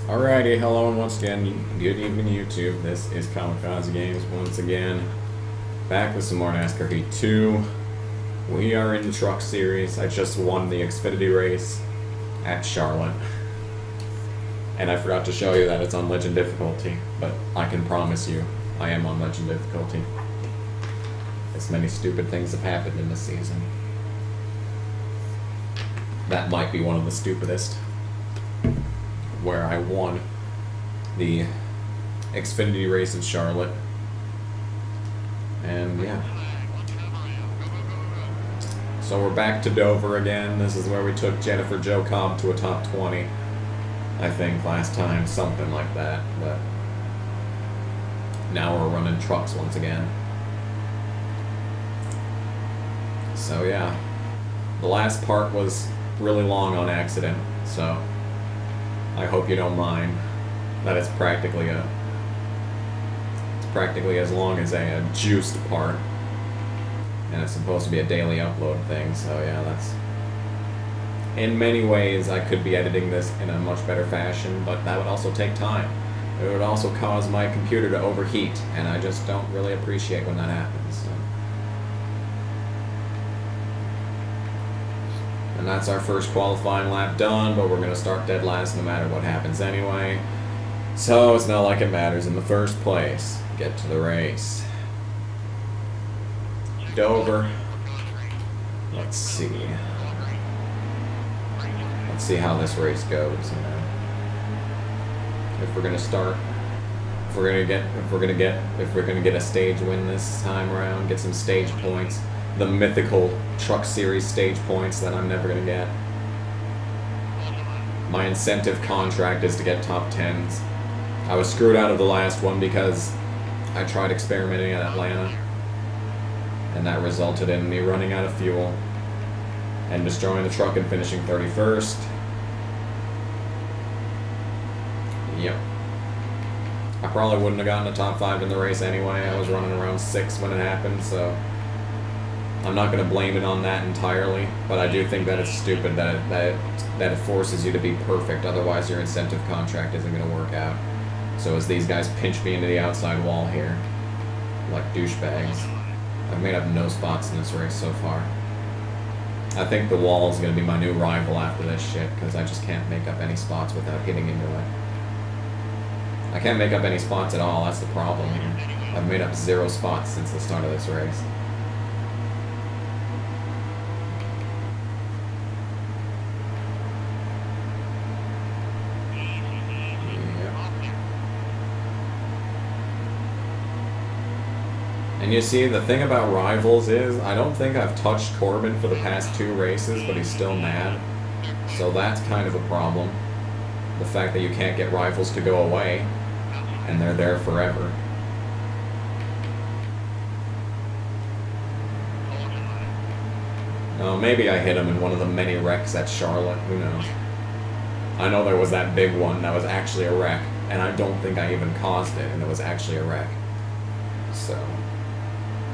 Alrighty, hello and once again, good evening YouTube. This is Kamikaze Games once again. Back with some more Nascar Heat 2. We are in the Truck Series. I just won the Xfinity race at Charlotte. And I forgot to show you that it's on Legend difficulty, but I can promise you, I am on Legend difficulty. As many stupid things have happened in this season. That might be one of the stupidest. Where I won the Xfinity race in Charlotte. And yeah. So we're back to Dover again. This is where we took Jennifer Jo Cobb to a top 20. I think last time, something like that. But now we're running trucks once again. So yeah. The last part was really long on accident, so I hope you don't mind that it's practically as long as a juiced part, and it's supposed to be a daily upload thing. So yeah, that's in many ways I could be editing this in a much better fashion, but that would also take time. It would also cause my computer to overheat, and I just don't really appreciate when that happens. So. And that's our first qualifying lap done, but we're going to start dead last no matter what happens anyway. So it's not like it matters in the first place. Get to the race. Dover. Let's see. Let's see how this race goes, you know. If we're going to start, if we're going to get a stage win this time around, get some stage points. The mythical Truck Series stage points that I'm never going to get. My incentive contract is to get top 10s. I was screwed out of the last one because I tried experimenting at Atlanta, and that resulted in me running out of fuel and destroying the truck and finishing 31st. Yep. I probably wouldn't have gotten a top 5 in the race anyway. I was running around 6 when it happened, so I'm not going to blame it on that entirely, but I do think that it's stupid that it forces you to be perfect, otherwise your incentive contract isn't going to work out. So as these guys pinch me into the outside wall here, like douchebags, I've made up no spots in this race so far. I think the wall is going to be my new rival after this shit, because I just can't make up any spots without hitting into it. I can't make up any spots at all, that's the problem here. I've made up 0 spots since the start of this race. And you see, the thing about rivals is, I don't think I've touched Corbin for the past 2 races, but he's still mad. So that's kind of a problem. The fact that you can't get rivals to go away, and they're there forever. Oh, maybe I hit him in one of the many wrecks at Charlotte, who knows. I know there was that big one that was actually a wreck, and I don't think I even caused it, and it was actually a wreck. So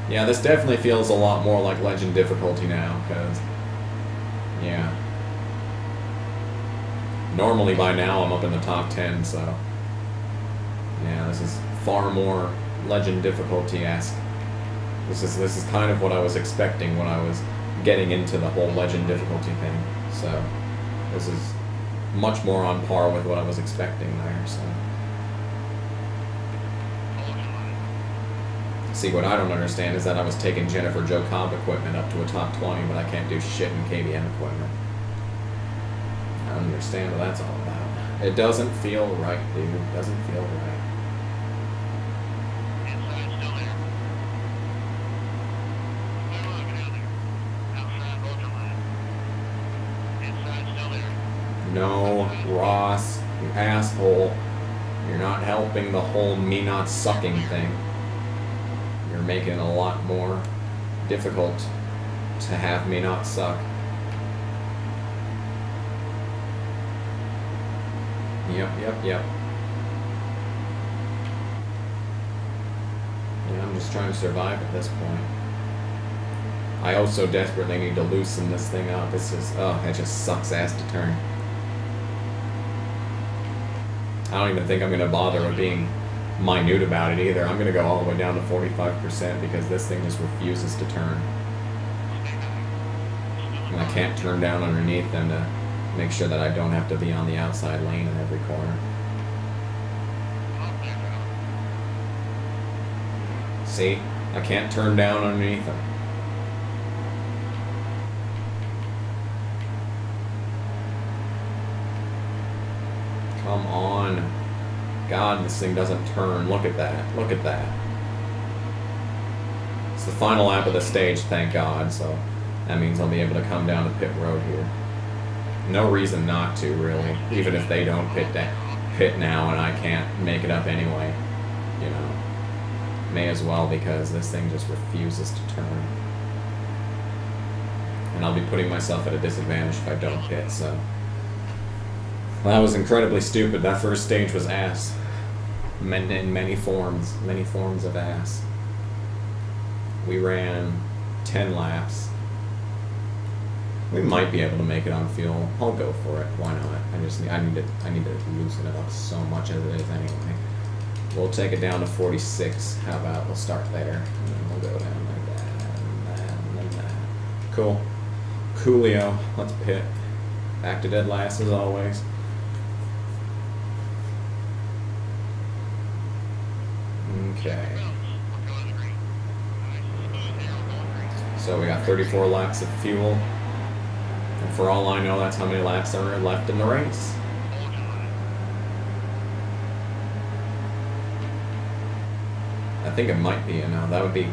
yeah, this definitely feels a lot more like Legend difficulty now, because, yeah. Normally by now I'm up in the top 10, so, yeah, this is far more Legend difficulty-esque. This is kind of what I was expecting when I was getting into the whole Legend difficulty thing, so this is much more on par with what I was expecting there, so. See, what I don't understand is that I was taking Jennifer Jo Cobb equipment up to a top 20, but I can't do shit in KBM equipment. I don't understand what that's all about. It doesn't feel right, dude. It doesn't feel right. No, Ross, you asshole. You're not helping the whole me not sucking thing. You're making it a lot more difficult to have me not suck. Yep. Yeah, I'm just trying to survive at this point. I also desperately need to loosen this thing up. It's just, oh, it just sucks ass to turn. don't even think I'm going to bother with being minute about it either. I'm going to go all the way down to 45% because this thing just refuses to turn. And I can't turn down underneath them to make sure that I don't have to be on the outside lane in every corner. See? I can't turn down underneath them. Come on. God, this thing doesn't turn. Look at that. Look at that. It's the final lap of the stage, thank God, so that means I'll be able to come down to pit road here. No reason not to, really. Even if they don't pit now and I can't make it up anyway. You know. May as well, because this thing just refuses to turn. And I'll be putting myself at a disadvantage if I don't pit, so... Well, that was incredibly stupid. That first stage was ass. In many forms of ass. We ran 10 laps. We might be able to make it on fuel. I'll go for it. Why not? I need to loosen it up so much as it is anyway. We'll take it down to 46. How about we'll start there, and then we'll go down like that, and that, and then that. Cool. Coolio. Let's pit. Back to dead last as always. Okay. So we got 34 laps of fuel. And for all I know, that's how many laps there are left in the race. I think it might be, you know, that would be...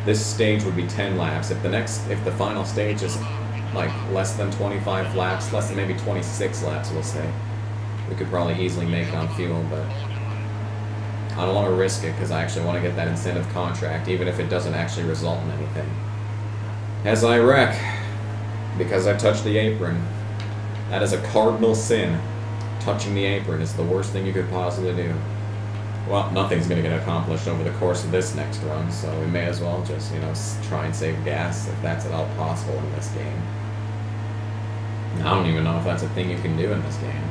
This stage would be 10 laps. If the final stage is like less than 25 laps, less than maybe 26 laps, we'll say, we could probably easily make it on fuel, but I don't want to risk it because I actually want to get that incentive contract, even if it doesn't actually result in anything. As I wreck, because I touched the apron. That is a cardinal sin. Touching the apron is the worst thing you could possibly do. Well, nothing's going to get accomplished over the course of this next run, so we may as well just, you know, try and save gas if that's at all possible in this game. I don't even know if that's a thing you can do in this game.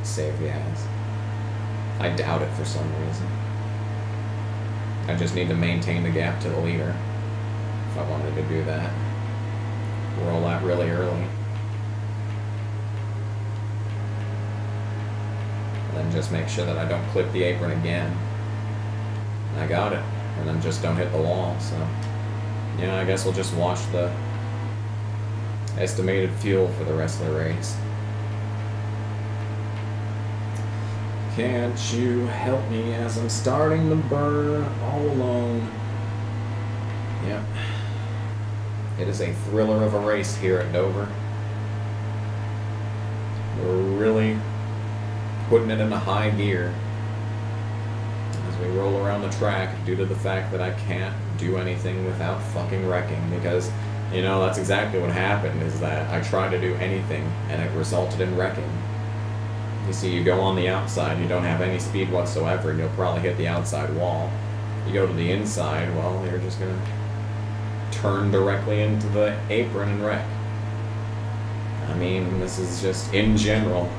Save gas. I doubt it for some reason. I just need to maintain the gap to the leader if I wanted to do that. Roll out really early. And then just make sure that I don't clip the apron again. I got it. And then just don't hit the wall, so... Yeah, I guess we'll just watch the estimated fuel for the rest of the race. Can't you help me as I'm starting to burn all alone? Yep. It is a thriller of a race here at Dover. We're really putting it into high gear as we roll around the track due to the fact that I can't do anything without fucking wrecking, because, you know, that's exactly what happened, is that I tried to do anything and it resulted in wrecking. You see, you go on the outside, you don't have any speed whatsoever, and you'll probably hit the outside wall. You go to the inside, well, you're just gonna turn directly into the apron and wreck. I mean, this is just, in general,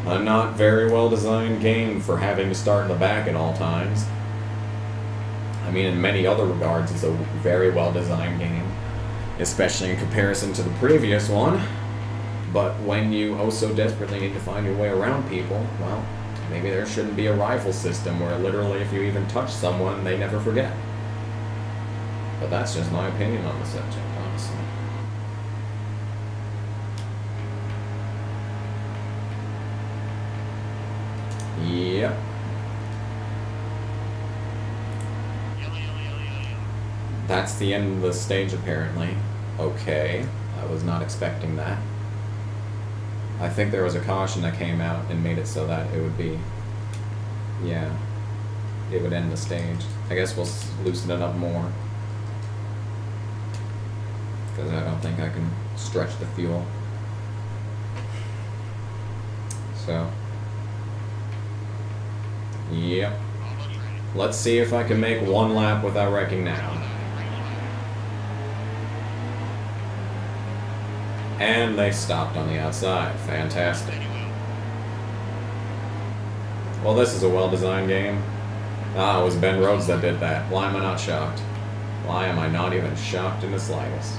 a not very well designed game for having to start in the back at all times. I mean, in many other regards, it's a very well designed game, especially in comparison to the previous one. But when you oh so desperately need to find your way around people, well, maybe there shouldn't be a rifle system where literally if you even touch someone, they never forget. But that's just my opinion on the subject, honestly. Yep. That's the end of the stage, apparently. Okay, I was not expecting that. I think there was a caution that came out and made it so that it would be, yeah, it would end the stage. I guess we'll loosen it up more, because I don't think I can stretch the fuel. So, yep. Let's see if I can make one lap without wrecking now. And they stopped on the outside. Fantastic. Well, this is a well-designed game. Ah, it was Ben Rhodes that did that. Why am I not shocked? Why am I not even shocked in the slightest?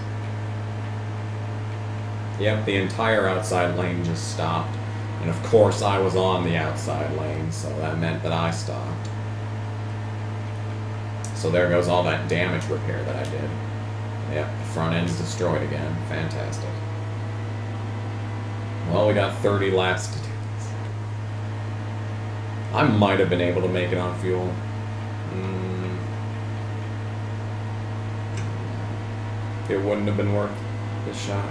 Yep, the entire outside lane just stopped. And of course I was on the outside lane, so that meant that I stopped. So there goes all that damage repair that I did. Yep, front end's destroyed again. Fantastic. Well, we got 30 laps to do this. I might have been able to make it on fuel. It wouldn't have been worth the shot.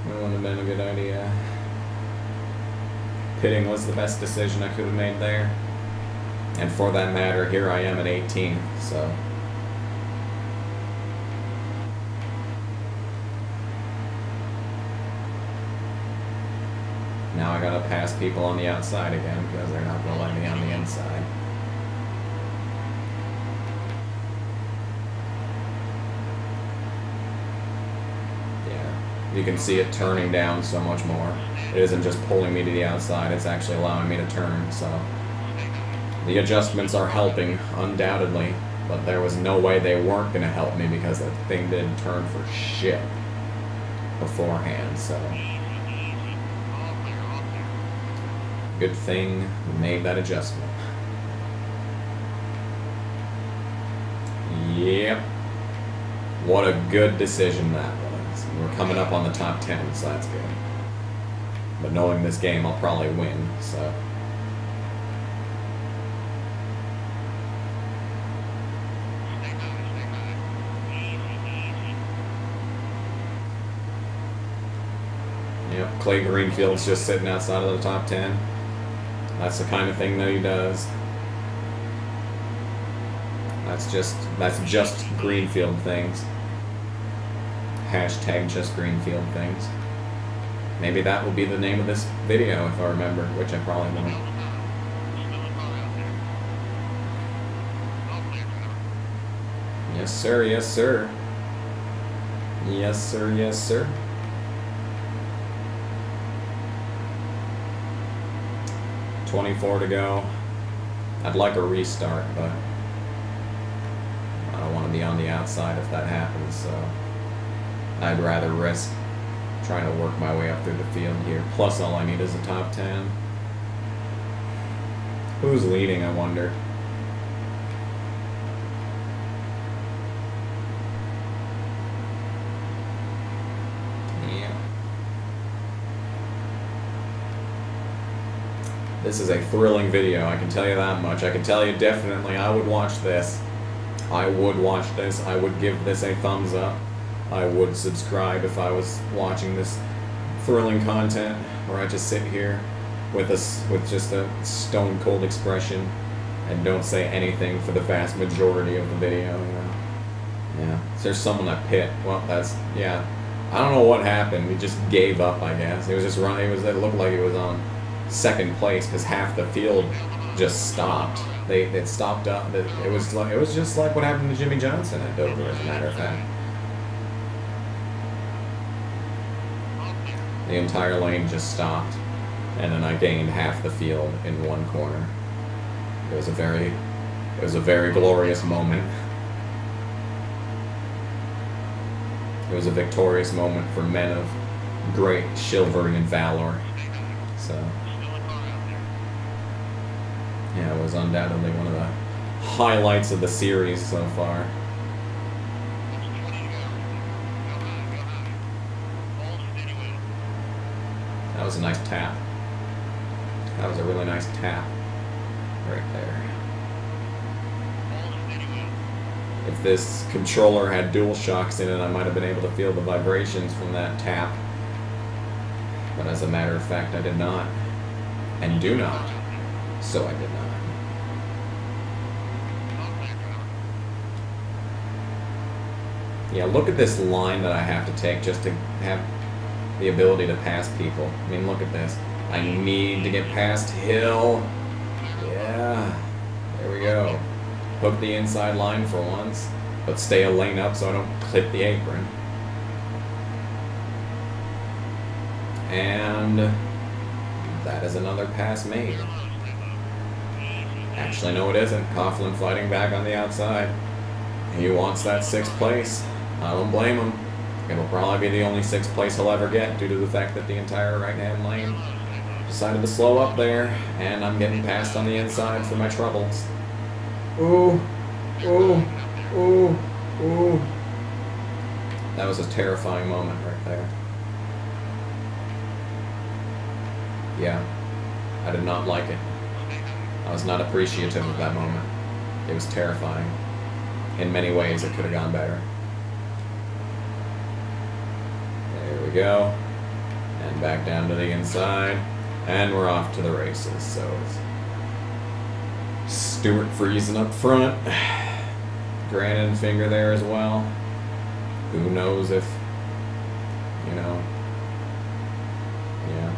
It wouldn't have been a good idea. Pitting was the best decision I could have made there. And for that matter, here I am at 18th, so... Now I gotta pass people on the outside again, because they're not gonna let me on the inside. You can see it turning down so much more. It isn't just pulling me to the outside, it's actually allowing me to turn, so... The adjustments are helping, undoubtedly, but there was no way they weren't going to help me because the thing didn't turn for shit beforehand, so... Good thing we made that adjustment. Yep. What a good decision that was. We're coming up on the top 10, so that's good. But knowing this game, I'll probably win, so... Yep, Clay Greenfield's just sitting outside of the top 10. That's the kind of thing that he does. That's just Greenfield things. Hashtag just Greenfield things. Maybe that will be the name of this video if I remember, which I probably won't. Yes sir, yes sir. Yes sir, yes sir. $24 to go. I'd like a restart, but I don't want to be on the outside if that happens, so I'd rather risk trying to work my way up through the field here. Plus all I need is a top 10. Who's leading, I wonder? This is a thrilling video, I can tell you that much. I can tell you definitely I would watch this. I would watch this. I would give this a thumbs up. I would subscribe if I was watching this thrilling content where I just sit here with just a stone cold expression and don't say anything for the vast majority of the video, you know. Yeah. So there's someone that pit. Well, that's, yeah. I don't know what happened. He just gave up, I guess. He was just running. It looked like he was on second place because half the field just stopped. They stopped up. It was just like what happened to Jimmy Johnson at Dover, as a matter of fact. The entire lane just stopped, and then I gained half the field in one corner. It was a very glorious moment. It was a victorious moment for men of great chivalry and valor. So, yeah, it was undoubtedly one of the highlights of the series so far. That was a nice tap. That was a really nice tap. Right there. If this controller had dual shocks in it, I might have been able to feel the vibrations from that tap. But as a matter of fact, I did not. And do not. So I did not. Yeah, look at this line that I have to take just to have the ability to pass people. I mean, look at this. I need to get past Hill. Yeah. There we go. Hook the inside line for once, but stay a lane up so I don't clip the apron. And that is another pass made. Actually, no, it isn't. Coughlin fighting back on the outside. He wants that 6th place. I don't blame him. It'll probably be the only 6th place he'll ever get due to the fact that the entire right-hand lane decided to slow up there, and I'm getting passed on the inside for my troubles. Ooh, ooh, ooh, ooh. That was a terrifying moment right there. Yeah, I did not like it. I was not appreciative of that moment. It was terrifying. In many ways, it could have gone better. There we go. And back down to the inside. And we're off to the races. So it's Stewart freezing up front. Granite and Finger there as well. Who knows if, you know, yeah.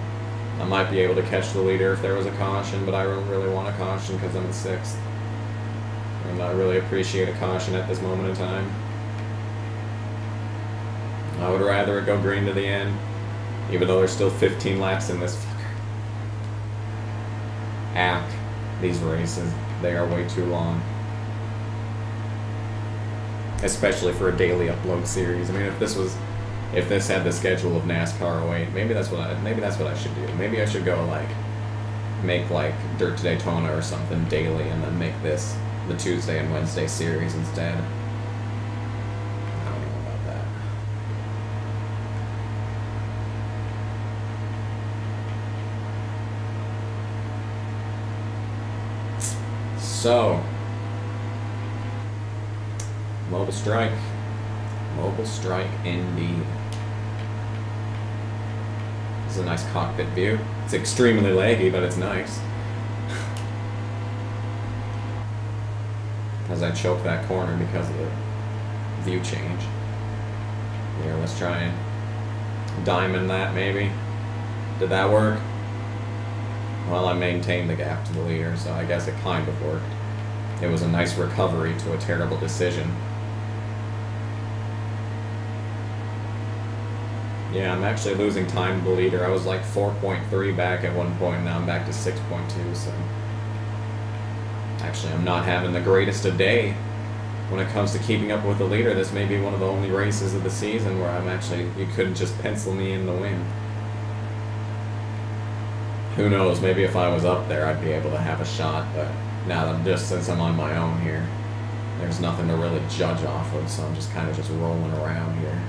I might be able to catch the leader if there was a caution, but I don't really want a caution because I'm in 6th. And I really appreciate a caution at this moment in time. I would rather it go green to the end, even though there's still 15 laps in this fucker. These races, they are way too long. Especially for a daily upload series. I mean, if this had the schedule of NASCAR 08, maybe that's what I should do. Maybe I should go make Dirt to Daytona or something daily, and then make this the Tuesday and Wednesday series instead. I don't know about that. So, Mobile Strike. Mobile Strike indeed. This is a nice cockpit view. It's extremely laggy, but it's nice. As I choke that corner because of the view change. Here, let's try and diamond that maybe. Did that work? Well, I maintained the gap to the leader, so I guess it kind of worked. It was a nice recovery to a terrible decision. Yeah, I'm actually losing time to the leader. I was like 4.3 back at one point, now I'm back to 6.2, so... Actually, I'm not having the greatest of day when it comes to keeping up with the leader. This may be one of the only races of the season where you couldn't just pencil me in the win. Who knows, maybe if I was up there I'd be able to have a shot, but now that since I'm on my own here, there's nothing to really judge off of, so I'm just kind of just rolling around here.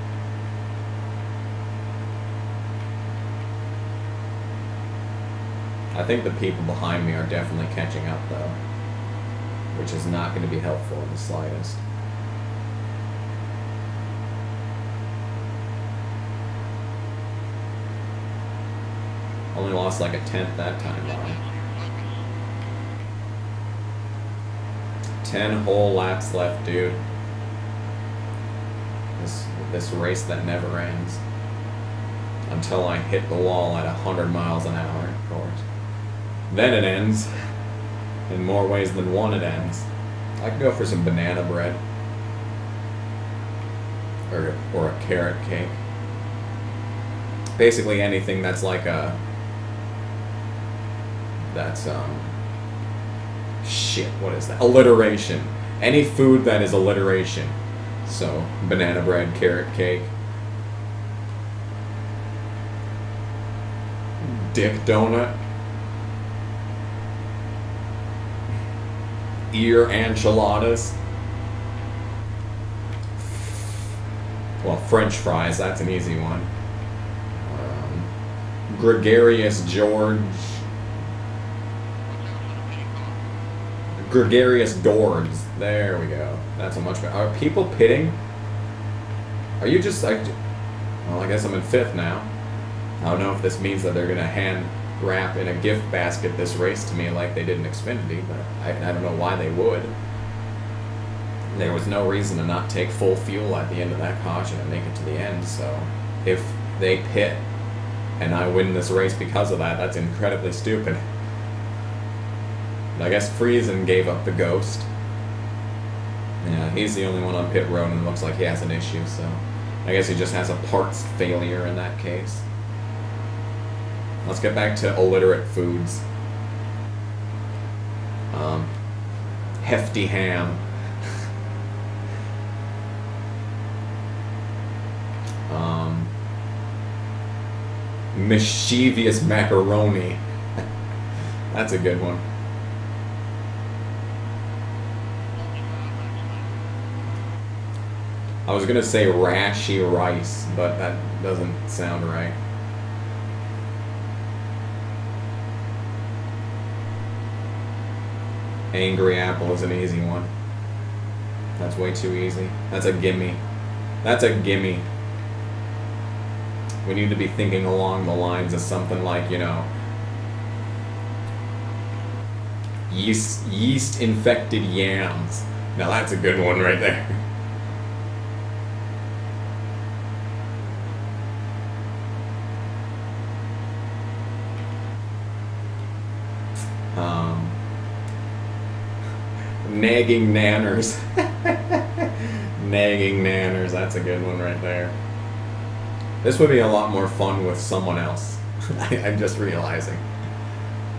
I think the people behind me are definitely catching up though, which is not going to be helpful in the slightest. Only lost like a 10th that time, though. 10 whole laps left, dude. This race that never ends. Until I hit the wall at 100 miles an hour, of course. Then it ends. In more ways than one, it ends. I could go for some banana bread. Or a carrot cake. Basically anything that's like a... That's, shit, what is that? Alliteration. Any food that is alliteration. So, banana bread, carrot cake. Dick donut. Ear enchiladas. Well, French fries, that's an easy one. Gregarious gourds. There we go. That's a much better. Are people pitting? Are you just like... Well, I guess I'm in 5th now. I don't know if this means that they're going to hand wrap in a gift basket this race to me like they did in Xfinity, but I don't know why they would. There was no reason to not take full fuel at the end of that caution and make it to the end, so if they pit and I win this race because of that, that's incredibly stupid. I guess Friesen gave up the ghost. Yeah, he's the only one on pit road and it looks like he has an issue, so I guess he just has a parts failure in that case. Let's get back to illiterate foods. Hefty ham. Mischievous macaroni. That's a good one. I was gonna say rashy rice, but that doesn't sound right. Angry apple is an easy one. That's way too easy. That's a gimme. That's a gimme. We need to be thinking along the lines of something like, you know, yeast-infected yams. Now that's a good one right there. Nagging nanners. Nagging nanners, that's a good one right there. This would be a lot more fun with someone else. I'm just realizing.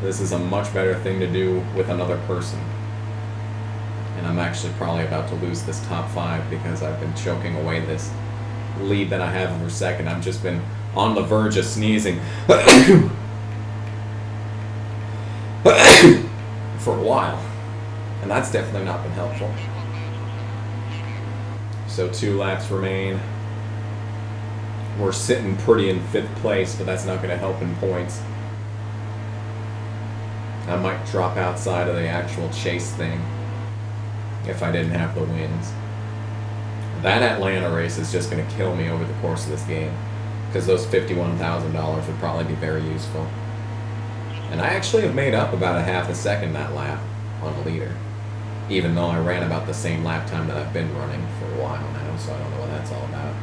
This is a much better thing to do with another person. And I'm actually probably about to lose this top 5 because I've been choking away this lead that I have over second. I've just been on the verge of sneezing for a while. And that's definitely not been helpful. So 2 laps remain. We're sitting pretty in 5th place, but that's not going to help in points. I might drop outside of the actual chase thing if I didn't have the wins. That Atlanta race is just going to kill me over the course of this game, because those $51,000 would probably be very useful. And I actually have made up about a half a second that lap on the leader, even though I ran about the same lap time that I've been running for a while now, so I don't know what that's all about.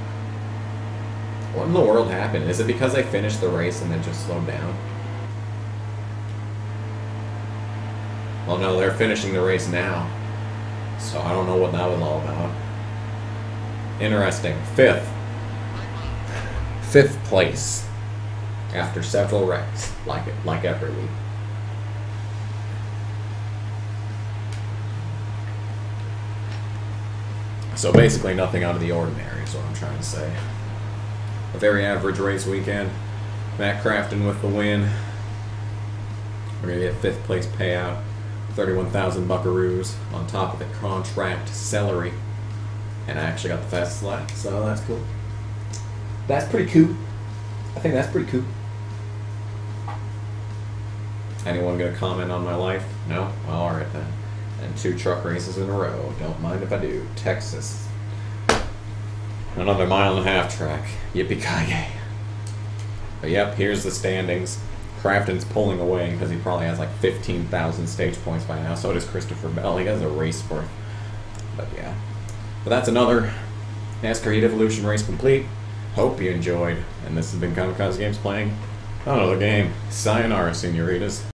What in the world happened? Is it because I finished the race and then just slowed down? Well, no, they're finishing the race now, so I don't know what that was all about. Interesting. 5th. 5th place after several wrecks, like every week. So basically nothing out of the ordinary is what I'm trying to say. A very average race weekend. Matt Crafton with the win. We're going to get 5th place payout. 31,000 buckaroos on top of the contract celery. And I actually got the fastest lap, so that's cool. That's pretty cool. I think that's pretty cool. Anyone going to comment on my life? No? Well, alright then. And 2 truck races in a row. Don't mind if I do. Texas. Another 1.5-mile track. Yippee-ki-yay. But yep, here's the standings. Crafton's pulling away because he probably has like 15,000 stage points by now. So does Christopher Bell. He has a race worth. But yeah. But that's another NASCAR Heat Evolution race complete. Hope you enjoyed. And this has been Kamikaze Games playing another game. Sayonara, senoritas.